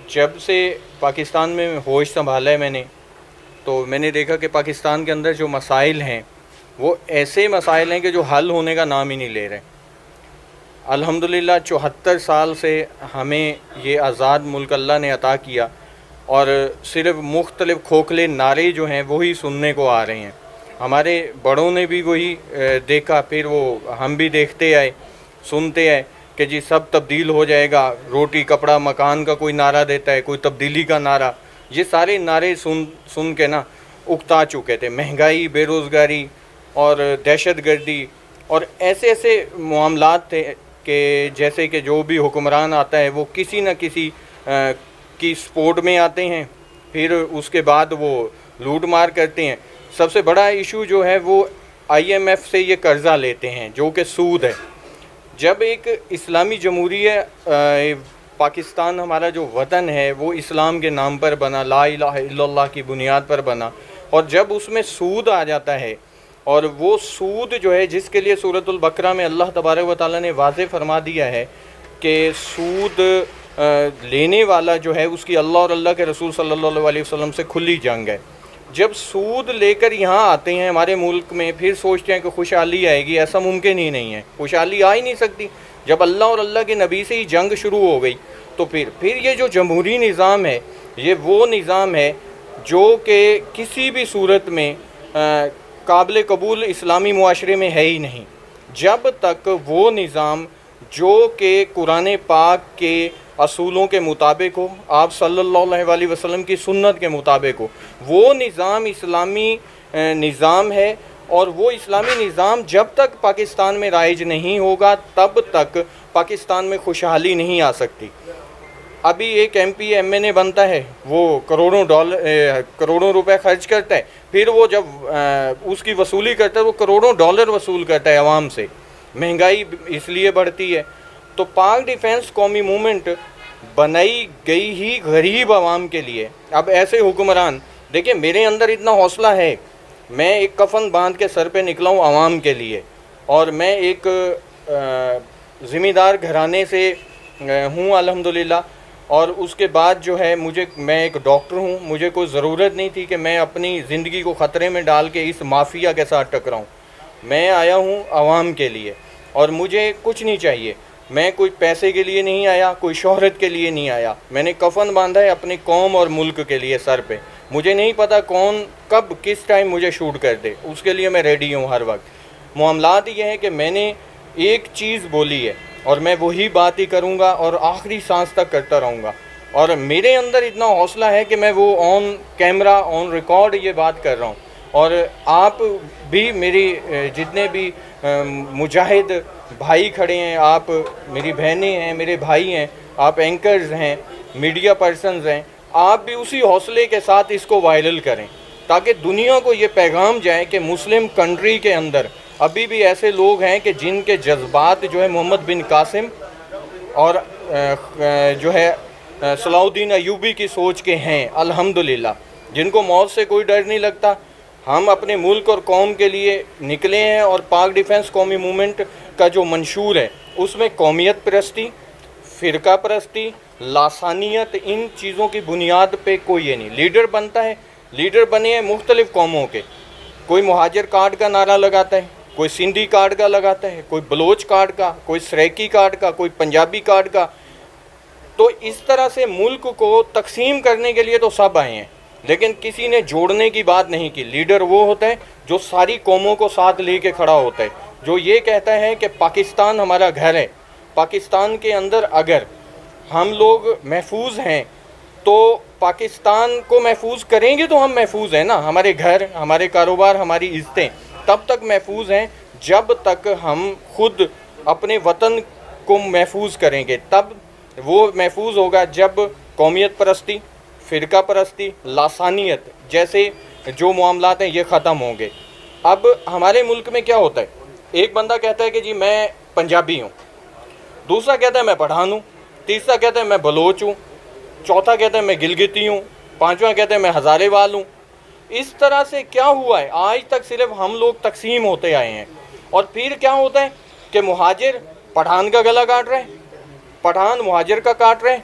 جب سے پاکستان میں ہوش سنبھالا ہے میں نے، تو میں نے دیکھا کہ پاکستان کے اندر جو مسائل ہیں وہ ایسے مسائل ہیں کہ جو حل ہونے کا نام ہی نہیں لے رہے۔ الحمدللہ 74 سال سے ہمیں یہ آزاد ملک اللہ نے عطا کیا، اور صرف مختلف کھوکھلے نعرے جو ہیں وہی سننے کو آ رہے ہیں۔ ہمارے بڑوں نے بھی وہی دیکھا، پھر وہ ہم بھی دیکھتے آئے، سنتے آئے کہ جی سب تبدیل ہو جائے گا، روٹی کپڑا مکان کا کوئی نعرہ دیتا ہے، کوئی تبدیلی کا نعرہ۔ یہ سارے نعرے سن کے نا اکتا چکے تھے۔ مہنگائی، بے روزگاری اور دہشت گردی اور ایسے ایسے معاملات تھے کہ جیسے کہ جو بھی حکمران آتا ہے وہ کسی نہ کسی کی سپورٹ میں آتے ہیں، پھر اس کے بعد وہ لوٹ مار کرتے ہیں۔ سب سے بڑا ایشو جو ہے وہ IMF سے یہ قرضہ لیتے ہیں جو کہ سود ہے۔ جب ایک اسلامی جمہوریہ پاکستان ہمارا جو وطن ہے وہ اسلام کے نام پر بنا، لا الہ الا اللہ کی بنیاد پر بنا، اور جب اس میں سود آ جاتا ہے، اور وہ سود جو ہے جس کے لیے سورۃ البقرہ میں اللہ تبارک و تعالیٰ نے واضح فرما دیا ہے کہ سود لینے والا جو ہے اس کی اللہ اور اللہ کے رسول صلی اللہ علیہ وسلم سے کھلی جنگ ہے۔ جب سود لے کر یہاں آتے ہیں ہمارے ملک میں، پھر سوچتے ہیں کہ خوشحالی آئے گی، ایسا ممکن ہی نہیں ہے، خوشحالی آ ہی نہیں سکتی۔ جب اللہ اور اللہ کے نبی سے ہی جنگ شروع ہو گئی تو پھر یہ جو جمہوری نظام ہے یہ وہ نظام ہے جو کہ کسی بھی صورت میں قابل قبول اسلامی معاشرے میں ہے ہی نہیں۔ جب تک وہ نظام جو کہ قرآن پاک کے اصولوں کے مطابق ہو، آپ صلی اللہ علیہ وسلم کی سنت کے مطابق ہو، وہ نظام اسلامی نظام ہے، اور وہ اسلامی نظام جب تک پاکستان میں رائج نہیں ہوگا تب تک پاکستان میں خوشحالی نہیں آ سکتی۔ ابھی ایک MP MNA بنتا ہے، وہ کروڑوں روپے خرچ کرتا ہے، پھر وہ جب اس کی وصولی کرتا ہے وہ کروڑوں ڈالر وصول کرتا ہے عوام سے۔ مہنگائی اس لیے بڑھتی ہے۔ تو پاک ڈیفنس قومی موومنٹ بنائی گئی ہی غریب عوام کے لیے۔ اب ایسے حکمران دیکھیں، میرے اندر اتنا حوصلہ ہے، میں ایک کفن باندھ کے سر پہ نکلا ہوں عوام کے لیے، اور میں ایک ذمہ دار گھرانے سے ہوں الحمدللہ، اور اس کے بعد جو ہے میں ایک ڈاکٹر ہوں۔ مجھے کوئی ضرورت نہیں تھی کہ میں اپنی زندگی کو خطرے میں ڈال کے اس مافیا کے ساتھ ٹکراؤں۔ میں آیا ہوں عوام کے لیے، اور مجھے کچھ نہیں چاہیے۔ میں کوئی پیسے کے لیے نہیں آیا، کوئی شہرت کے لیے نہیں آیا۔ میں نے کفن باندھا ہے اپنی قوم اور ملک کے لیے سر پہ۔ مجھے نہیں پتا کون کب کس ٹائم مجھے شوٹ کر دے، اس کے لیے میں ریڈی ہوں ہر وقت۔ معاملات یہ ہیں کہ میں نے ایک چیز بولی ہے اور میں وہی بات ہی کروں گا اور آخری سانس تک کرتا رہوں گا، اور میرے اندر اتنا حوصلہ ہے کہ میں وہ آن کیمرہ آن ریکارڈ یہ بات کر رہا ہوں۔ اور آپ بھی میری جتنے بھی مجاہد بھائی کھڑے ہیں، آپ میری بہنیں ہیں، میرے بھائی ہیں، آپ اینکرز ہیں، میڈیا پرسنز ہیں، آپ بھی اسی حوصلے کے ساتھ اس کو وائرل کریں تاکہ دنیا کو یہ پیغام جائے کہ مسلم کنٹری کے اندر ابھی بھی ایسے لوگ ہیں کہ جن کے جذبات جو ہے محمد بن قاسم اور جو ہے صلاح الدین ایوبی کی سوچ کے ہیں الحمدللہ، جن کو موت سے کوئی ڈر نہیں لگتا۔ ہم اپنے ملک اور قوم کے لیے نکلے ہیں، اور پاک ڈیفنس قومی موومنٹ کا جو منشور ہے اس میں قومیت پرستی، فرقہ پرستی، لاسانیت، ان چیزوں کی بنیاد پہ کوئی یہ نہیں۔ لیڈر بنتا ہے، لیڈر بنے ہیں مختلف قوموں کے، کوئی مہاجر کارڈ کا نعرہ لگاتا ہے، کوئی سندھی کارڈ کا لگاتا ہے، کوئی بلوچ کارڈ کا، کوئی سریکی کارڈ کا، کوئی پنجابی کارڈ کا۔ تو اس طرح سے ملک کو تقسیم کرنے کے لیے تو سب آئے ہیں، لیکن کسی نے جوڑنے کی بات نہیں کی۔ لیڈر وہ ہوتا ہے جو ساری قوموں کو ساتھ لے کے کھڑا ہوتا ہے، جو یہ کہتا ہے کہ پاکستان ہمارا گھر ہے، پاکستان کے اندر اگر ہم لوگ محفوظ ہیں تو پاکستان کو محفوظ کریں گے تو ہم محفوظ ہیں نا۔ ہمارے گھر، ہمارے کاروبار، ہماری عزتیں تب تک محفوظ ہیں جب تک ہم خود اپنے وطن کو محفوظ کریں گے۔ تب وہ محفوظ ہوگا جب قومیت پرستی، فرقہ پرستی، لاسانیت جیسے جو معاملات ہیں یہ ختم ہوں گے۔ اب ہمارے ملک میں کیا ہوتا ہے، ایک بندہ کہتا ہے کہ جی میں پنجابی ہوں، دوسرا کہتا ہے میں پٹھان ہوں، تیسرا کہتا ہے میں بلوچ ہوں، چوتھا کہتا ہے میں گلگتی ہوں، پانچواں کہتا ہے میں ہزارے وال ہوں۔ اس طرح سے کیا ہوا ہے، آج تک صرف ہم لوگ تقسیم ہوتے آئے ہیں۔ اور پھر کیا ہوتا ہے کہ مہاجر پٹھان کا گلا کاٹ رہے ہیں، پٹھان مہاجر کا کاٹ رہے ہیں،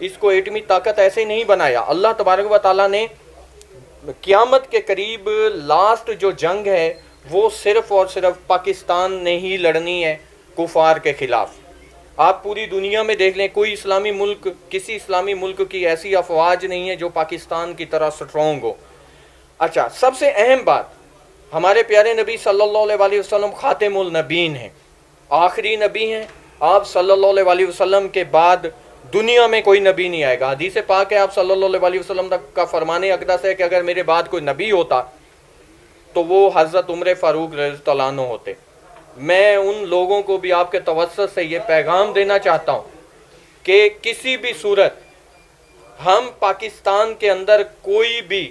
اس کو ایٹمی طاقت ایسے ہی نہیں بنایا. اللہ تبارک و تعالیٰ نے قیامت کے قریب لاسٹ جو جنگ ہے وہ صرف اور صرف پاکستان نے ہی لڑنی ہے کفار کے خلاف. آپ پوری دنیا میں دیکھ لیں، کوئی اسلامی ملک، کسی اسلامی ملک کی ایسی افواج نہیں ہے جو پاکستان کی طرح سٹرونگ ہو. اچھا، سب سے اہم بات، ہمارے پیارے نبی صلی اللہ علیہ وسلم خاتم النبیین ہیں، آخری نبی ہیں. آپ صلی اللہ علیہ وسلم کے بعد دنیا میں کوئی نبی نہیں آئے گا. حدیث پاک ہے، آپ صلی اللہ علیہ وسلم کا فرمان اقدس ہے کہ اگر میرے بعد کوئی نبی ہوتا تو وہ حضرت عمر فاروق رضی اللہ عنہ ہوتے. میں ان لوگوں کو بھی آپ کے توسط سے یہ پیغام دینا چاہتا ہوں کہ کسی بھی صورت ہم پاکستان کے اندر کوئی بھی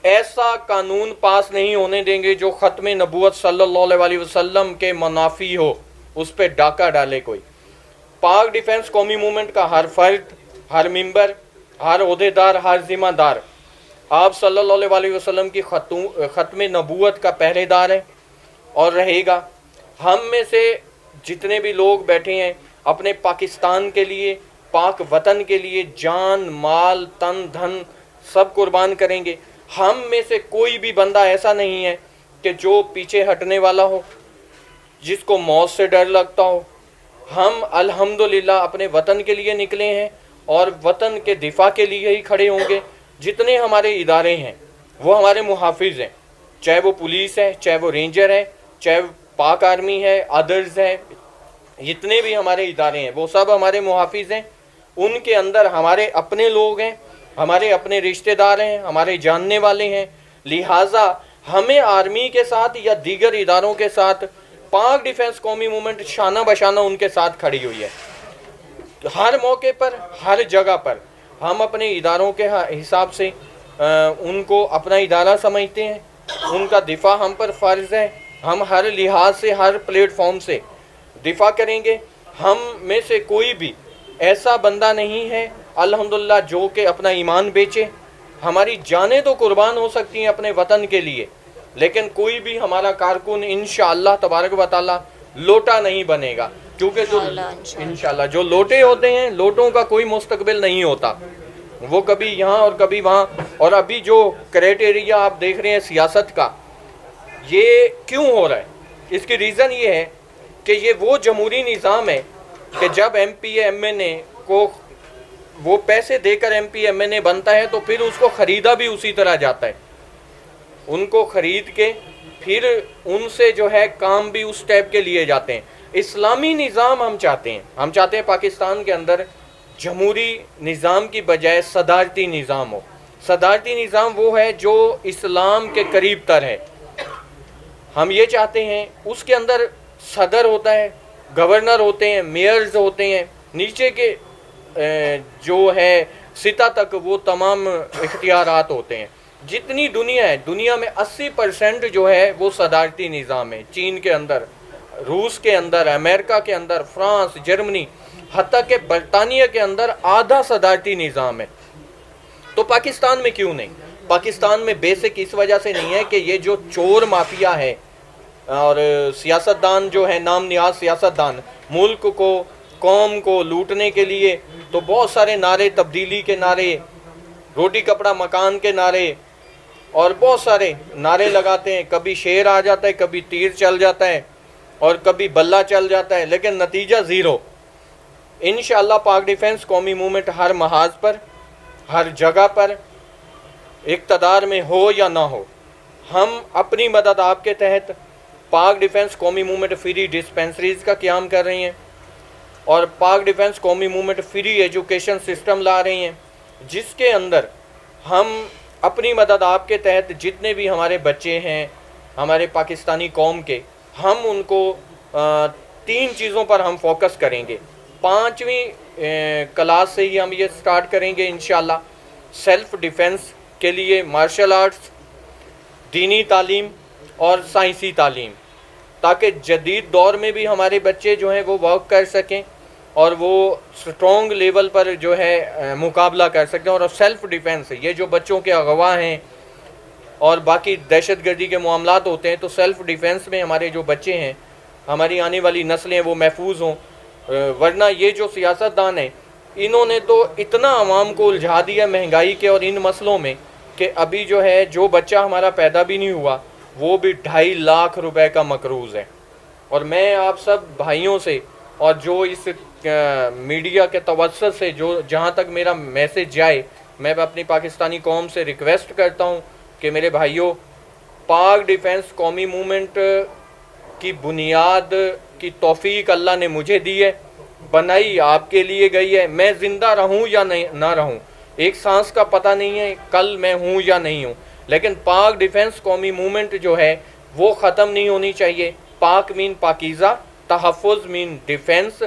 ایسا قانون پاس نہیں ہونے دیں گے جو ختم نبوت صلی اللہ علیہ وسلم کے منافی ہو، اس پہ ڈاکہ ڈالے کوئی. پاک ڈیفنس قومی موومنٹ کا ہر فرد، ہر ممبر، ہر عہدیدار، ہر ذمہ دار آپ صلی اللہ علیہ وسلم کی ختم نبوت کا پہرے دار ہے اور رہے گا. ہم میں سے جتنے بھی لوگ بیٹھے ہیں اپنے پاکستان کے لیے، پاک وطن کے لیے جان، مال، تن، دھن سب قربان کریں گے. ہم میں سے کوئی بھی بندہ ایسا نہیں ہے کہ جو پیچھے ہٹنے والا ہو، جس کو موت سے ڈر لگتا ہو. ہم الحمدللہ اپنے وطن کے لیے نکلے ہیں اور وطن کے دفاع کے لیے ہی کھڑے ہوں گے. جتنے ہمارے ادارے ہیں وہ ہمارے محافظ ہیں، چاہے وہ پولیس ہے، چاہے وہ رینجر ہے، چاہے پاک آرمی ہے، ادرز ہے، جتنے بھی ہمارے ادارے ہیں وہ سب ہمارے محافظ ہیں. ان کے اندر ہمارے اپنے لوگ ہیں، ہمارے اپنے رشتہ دار ہیں، ہمارے جاننے والے ہیں. لہٰذا ہمیں آرمی کے ساتھ یا دیگر اداروں کے ساتھ پاک ڈیفنس قومی موومنٹ شانہ بشانہ ان کے ساتھ کھڑی ہوئی ہے. ہر موقع پر، ہر جگہ پر ہم اپنے اداروں کے حساب سے ان کو اپنا ادارہ سمجھتے ہیں. ان کا دفاع ہم پر فرض ہے. ہم ہر لحاظ سے، ہر پلیٹ فارم سے دفاع کریں گے. ہم میں سے کوئی بھی ایسا بندہ نہیں ہے الحمدللہ جو کہ اپنا ایمان بیچے. ہماری جانیں تو قربان ہو سکتی ہیں اپنے وطن کے لیے، لیکن کوئی بھی ہمارا کارکن انشاءاللہ تبارک و تعالی لوٹا نہیں بنے گا، کیونکہ جو انشاءاللہ جو لوٹے ہوتے ہیں، لوٹوں کا کوئی مستقبل نہیں ہوتا، وہ کبھی یہاں اور کبھی وہاں. اور ابھی جو کرائٹیریا آپ دیکھ رہے ہیں سیاست کا، یہ کیوں ہو رہا ہے؟ اس کی ریزن یہ ہے کہ یہ وہ جمہوری نظام ہے کہ جب ایم پی ایم این اے کو وہ پیسے دے کر ایم پی ایم این اے بنتا ہے تو پھر اس کو خریدا بھی اسی طرح جاتا ہے. ان کو خرید کے پھر ان سے جو ہے کام بھی اس ٹائپ کے لیے جاتے ہیں. اسلامی نظام ہم چاہتے ہیں پاکستان کے اندر جمہوری نظام کی بجائے صدارتی نظام ہو. صدارتی نظام وہ ہے جو اسلام کے قریب تر ہے. ہم یہ چاہتے ہیں اس کے اندر صدر ہوتا ہے، گورنر ہوتے ہیں، میئرز ہوتے ہیں، نیچے کے جو ہے سطح تک وہ تمام اختیارات ہوتے ہیں. جتنی دنیا ہے، دنیا میں 80% جو ہے وہ صدارتی نظام ہے. چین کے اندر، روس کے اندر، امریکہ کے اندر، فرانس، جرمنی، حتیٰ کہ برطانیہ کے اندر آدھا صدارتی نظام ہے. تو پاکستان میں کیوں نہیں؟ پاکستان میں بیسک اس وجہ سے نہیں ہے کہ یہ جو چور مافیا ہے اور سیاستدان جو ہے نام نیاز سیاستدان، ملک کو، قوم کو لوٹنے کے لیے تو بہت سارے نعرے، تبدیلی کے نعرے، روٹی کپڑا مکان کے نعرے اور بہت سارے نعرے لگاتے ہیں. کبھی شیر آ جاتا ہے، کبھی تیر چل جاتا ہے اور کبھی بلہ چل جاتا ہے، لیکن نتیجہ زیرو. انشاءاللہ پاک ڈیفنس قومی موومنٹ ہر محاذ پر، ہر جگہ پر، اقتدار میں ہو یا نہ ہو، ہم اپنی مدد آپ کے تحت پاک ڈیفنس قومی موومنٹ فری ڈسپینسریز کا قیام کر رہی ہیں اور پاک ڈیفنس قومی موومنٹ فری ایجوکیشن سسٹم لا رہی ہیں، جس کے اندر ہم اپنی مدد آپ کے تحت جتنے بھی ہمارے بچے ہیں ہمارے پاکستانی قوم کے، ہم ان کو 3 چیزوں پر ہم فوکس کریں گے. 5ویں کلاس سے ہی ہم یہ سٹارٹ کریں گے انشاءاللہ. سیلف ڈیفنس کے لیے مارشل آرٹس، دینی تعلیم اور سائنسی تعلیم، تاکہ جدید دور میں بھی ہمارے بچے جو ہیں وہ ورک کر سکیں اور وہ سٹرونگ لیول پر جو ہے مقابلہ کر سکیں. اور سیلف ڈیفنس، یہ جو بچوں کے اغوا ہیں اور باقی دہشت گردی کے معاملات ہوتے ہیں، تو سیلف ڈیفنس میں ہمارے جو بچے ہیں، ہماری آنے والی نسلیں وہ محفوظ ہوں. ورنہ یہ جو سیاستدان ہیں انہوں نے تو اتنا عوام کو الجھا دیا مہنگائی کے اور ان مسئلوں میں کہ ابھی جو ہے جو بچہ ہمارا پیدا بھی نہیں ہوا وہ بھی 2.5 لاکھ روپے کا مقروض ہے. اور میں آپ سب بھائیوں سے اور جو اس میڈیا کے توسط سے جو جہاں تک میرا میسج جائے، میں اپنی پاکستانی قوم سے ریکویسٹ کرتا ہوں کہ میرے بھائیوں، پاک ڈیفنس قومی موومنٹ کی بنیاد کی توفیق اللہ نے مجھے دی ہے، بنائی آپ کے لیے گئی ہے. میں زندہ رہوں یا نہ رہوں، ایک سانس کا پتہ نہیں ہے کل میں ہوں یا نہیں ہوں، لیکن پاک ڈیفنس قومی موومنٹ جو ہے وہ ختم نہیں ہونی چاہیے. پاک مین پاکیزہ، تحفظ مین ڈیفنس،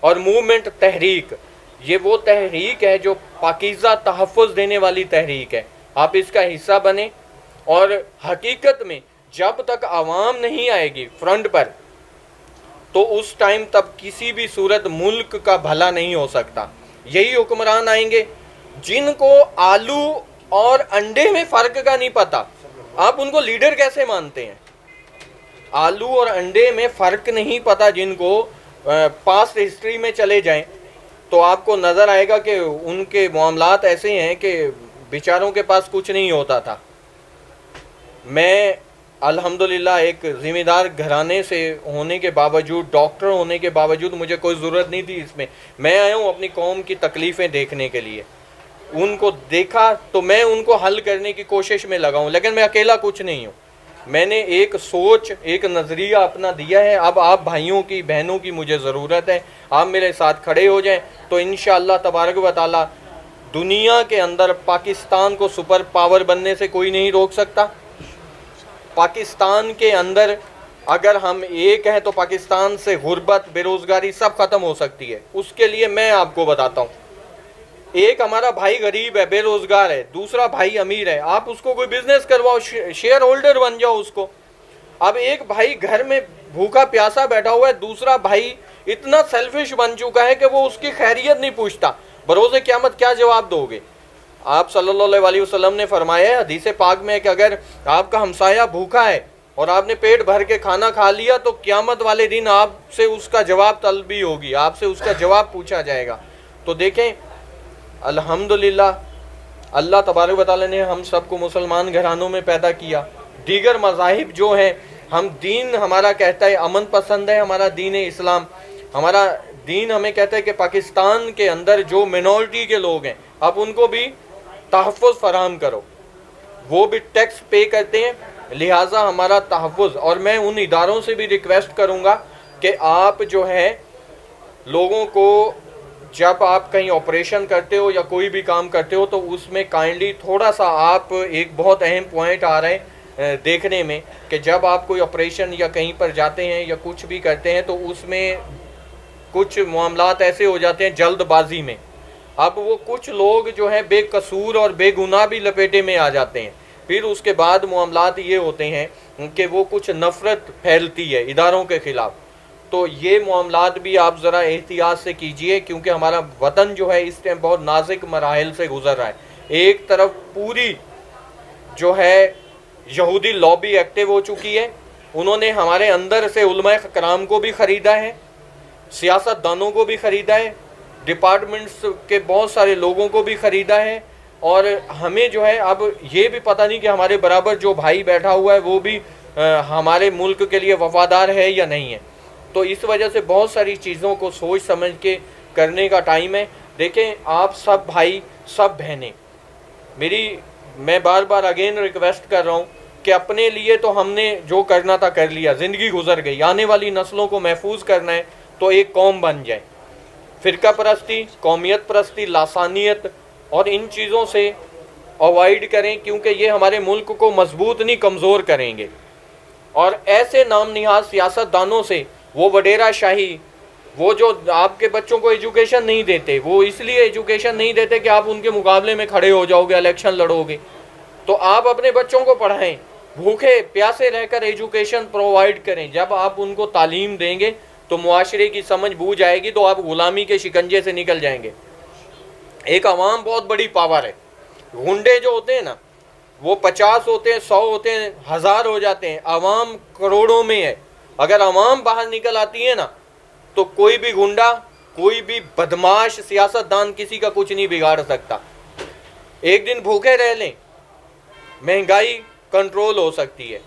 اور موومنٹ تحریک، یہ وہ تحریک ہے جو پاکیزہ تحفظ دینے والی تحریک ہے. آپ اس کا حصہ بنیں. اور حقیقت میں جب تک عوام نہیں آئے گی فرنٹ پر تو اس ٹائم تب کسی بھی صورت ملک کا بھلا نہیں ہو سکتا. یہی حکمران آئیں گے جن کو آلو اور انڈے میں فرق کا نہیں پتا. آپ ان کو لیڈر کیسے مانتے ہیں؟ آلو اور انڈے میں فرق نہیں پتا جن کو، پاسٹ ہسٹری میں چلے جائیں تو آپ کو نظر آئے گا کہ ان کے معاملات ایسے ہیں کہ بیچاروں کے پاس کچھ نہیں ہوتا تھا. میں الحمدللہ ایک ذمہ دار گھرانے سے ہونے کے باوجود، ڈاکٹر ہونے کے باوجود مجھے کوئی ضرورت نہیں تھی اس میں آیا ہوں اپنی قوم کی تکلیفیں دیکھنے کے لیے. ان کو دیکھا تو میں ان کو حل کرنے کی کوشش میں لگا ہوں، لیکن میں اکیلا کچھ نہیں ہوں. میں نے ایک سوچ، ایک نظریہ اپنا دیا ہے. اب آپ بھائیوں کی، بہنوں کی مجھے ضرورت ہے. آپ میرے ساتھ کھڑے ہو جائیں تو انشاءاللہ تبارک و تعالی دنیا کے اندر پاکستان کو سپر پاور بننے سے کوئی نہیں روک سکتا. پاکستان کے اندر اگر ہم ایک ہیں تو پاکستان سے غربت، بے روزگاری سب ختم ہو سکتی ہے. اس کے لیے میں آپ کو بتاتا ہوں، ایک ہمارا بھائی غریب ہے، بے روزگار ہے، دوسرا بھائی امیر ہے. آپ اس کو کوئی بزنس کرواؤ، شیئر ہولڈر بن جاؤ اس کو. اب ایک بھائی گھر میں بھوکا پیاسا بیٹھا ہوا ہے، دوسرا بھائی اتنا سیلفش بن چکا ہے کہ وہ اس کی خیریت نہیں پوچھتا. بروز قیامت کیا جواب دو گے؟ آپ صلی اللہ علیہ وسلم نے فرمایا ہے حدیث پاک میں کہ اگر آپ کا ہمسایہ بھوکا ہے اور آپ نے پیٹ بھر کے کھانا کھا لیا تو قیامت والے دن آپ سے اس کا جواب طلبی ہوگی، آپ سے اس کا جواب پوچھا جائے گا. تو دیکھیں الحمدللہ اللہ تبارک و تعالی نے ہم سب کو مسلمان گھرانوں میں پیدا کیا. دیگر مذاہب جو ہیں، ہم دین ہمارا کہتا ہے امن پسند ہے، ہمارا دین اسلام، ہمارا دین ہمیں کہتا ہے کہ پاکستان کے اندر جو منورٹی کے لوگ ہیں آپ ان کو بھی تحفظ فراہم کرو. وہ بھی ٹیکس پے کرتے ہیں، لہٰذا ہمارا تحفظ. اور میں ان اداروں سے بھی ریکویسٹ کروں گا کہ آپ جو ہے لوگوں کو جب آپ کہیں آپریشن کرتے ہو یا کوئی بھی کام کرتے ہو تو اس میں کائنڈلی تھوڑا سا آپ، ایک بہت اہم پوائنٹ آ رہے ہیں دیکھنے میں کہ جب آپ کوئی آپریشن یا کہیں پر جاتے ہیں یا کچھ بھی کرتے ہیں تو اس میں کچھ معاملات ایسے ہو جاتے ہیں جلد بازی میں. اب وہ کچھ لوگ جو ہیں بے قصور اور بے گناہ بھی لپیٹے میں آ جاتے ہیں. پھر اس کے بعد معاملات یہ ہوتے ہیں کہ وہ کچھ نفرت پھیلتی ہے اداروں کے خلاف. تو یہ معاملات بھی آپ ذرا احتیاط سے کیجئے کیونکہ ہمارا وطن جو ہے اس ٹائم بہت نازک مراحل سے گزر رہا ہے. ایک طرف پوری جو ہے یہودی لابی ایکٹیو ہو چکی ہے، انہوں نے ہمارے اندر سے علماء کرام کو بھی خریدا ہے، سیاست دانوں کو بھی خریدا ہے، ڈپارٹمنٹس کے بہت سارے لوگوں کو بھی خریدا ہے. اور ہمیں جو ہے اب یہ بھی پتہ نہیں کہ ہمارے برابر جو بھائی بیٹھا ہوا ہے وہ بھی ہمارے ملک کے لیے وفادار ہے یا نہیں ہے. تو اس وجہ سے بہت ساری چیزوں کو سوچ سمجھ کے کرنے کا ٹائم ہے. دیکھیں آپ سب بھائی، سب بہنیں، میں بار بار اگین ریکویسٹ کر رہا ہوں کہ اپنے لیے تو ہم نے جو کرنا تھا کر لیا، زندگی گزر گئی. آنے والی نسلوں کو محفوظ کرنا ہے تو ایک قوم بن جائے. فرقہ پرستی، قومیت پرستی، لاسانیت اور ان چیزوں سے اوائڈ کریں کیونکہ یہ ہمارے ملک کو مضبوط نہیں کمزور کریں گے. اور ایسے نام نہاد سیاست دانوں سے، وہ وڈیرا شاہی، وہ جو آپ کے بچوں کو ایجوکیشن نہیں دیتے، وہ اس لیے ایجوکیشن نہیں دیتے کہ آپ ان کے مقابلے میں کھڑے ہو جاؤ گے، الیکشن لڑو گے. تو آپ اپنے بچوں کو پڑھائیں، بھوکے پیاسے رہ کر ایجوکیشن پرووائڈ کریں. جب آپ ان کو تعلیم دیں گے تو معاشرے کی سمجھ بوجھ آئے گی تو آپ غلامی کے شکنجے سے نکل جائیں گے. ایک عوام بہت بڑی پاور ہے. گنڈے جو ہوتے ہیں نا وہ 50 ہوتے ہیں، 100 ہوتے ہیں، 1000 ہو جاتے ہیں، عوام کروڑوں میں ہے. اگر عوام باہر نکل آتی ہے نا تو کوئی بھی گنڈا کوئی بھی بدماش سیاستدان کسی کا کچھ نہیں بگاڑ سکتا. ایک دن بھوکے رہ لیں، مہنگائی کنٹرول ہو سکتی ہے.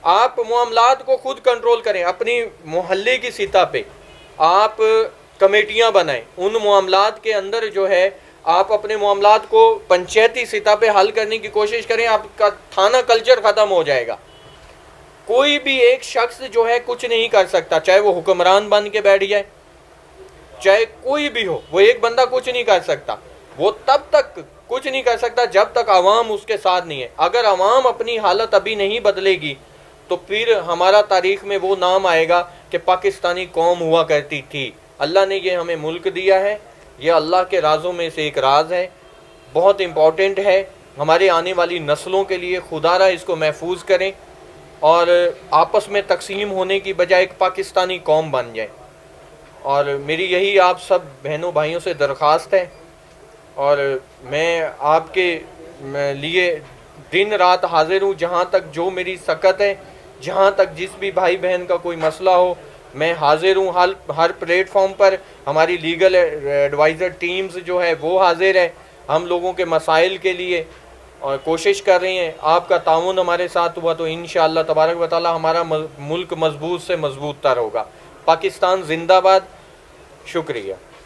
آپ معاملات کو خود کنٹرول کریں. اپنی محلے کی سطح پہ آپ کمیٹیاں بنائیں، ان معاملات کے اندر جو ہے آپ اپنے معاملات کو پنچایتی سطح پہ حل کرنے کی کوشش کریں. آپ کا تھانہ کلچر ختم ہو جائے گا. کوئی بھی ایک شخص جو ہے کچھ نہیں کر سکتا، چاہے وہ حکمران بن کے بیٹھ جائے، چاہے کوئی بھی ہو، وہ ایک بندہ کچھ نہیں کر سکتا. وہ تب تک کچھ نہیں کر سکتا جب تک عوام اس کے ساتھ نہیں ہے. اگر عوام اپنی حالت ابھی نہیں بدلے گی تو پھر ہمارا تاریخ میں وہ نام آئے گا کہ پاکستانی قوم ہوا کرتی تھی. اللہ نے یہ ہمیں ملک دیا ہے، یہ اللہ کے رازوں میں سے ایک راز ہے، بہت امپورٹنٹ ہے ہمارے آنے والی نسلوں کے لیے. خدا را اس کو محفوظ کریں اور آپس میں تقسیم ہونے کی بجائے ایک پاکستانی قوم بن جائے. اور میری یہی آپ سب بہنوں بھائیوں سے درخواست ہے، اور میں آپ کے لیے دن رات حاضر ہوں. جہاں تک جو میری سکت ہے، جہاں تک جس بھی بھائی بہن کا کوئی مسئلہ ہو، میں حاضر ہوں. ہر پلیٹ فارم پر ہماری لیگل ایڈوائزر ٹیمز جو ہے وہ حاضر ہے ہم لوگوں کے مسائل کے لیے، اور کوشش کر رہی ہیں. آپ کا تعاون ہمارے ساتھ ہوا تو انشاءاللہ تبارک و تعالی ہمارا ملک مضبوط سے مضبوط تر ہوگا. پاکستان زندہ باد. شکریہ.